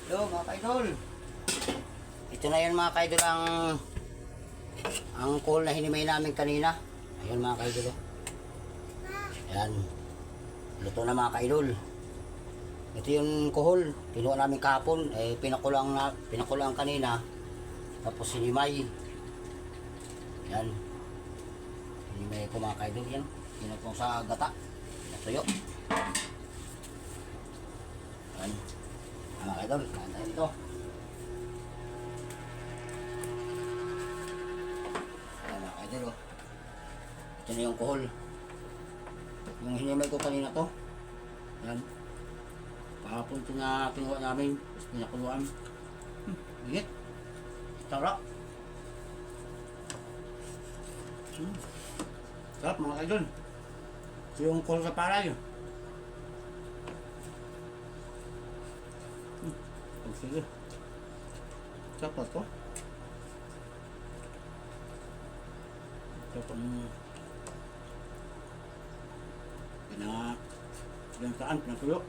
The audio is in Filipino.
Hello mga kaidol. Ito na yun mga kaidol ang call na hinimay namin kanina. Ayun mga kaidol. Ayan. Luto na mga kaidol. Ito yung kuhol. Kinuha namin kahapon. Pinakulang kanina. Tapos hinimay. Ayan. Hinimay ko mga kaidol yan. Kinutong sa gata. Natuyo. Ayan. Mga kaidol. Kain tayo dito. Ayan mga kaidol. Ito na yung kuhol. Yung hinimay ko kanina to. Ayan. Kahapon ito na pinuha namin. Tapos pinakuluan. Higit. Sarap. Sarap mga kaidol. Ito yung kuhol sa palay. Sige. Sarap pa ito. Ito pang pinatuyo.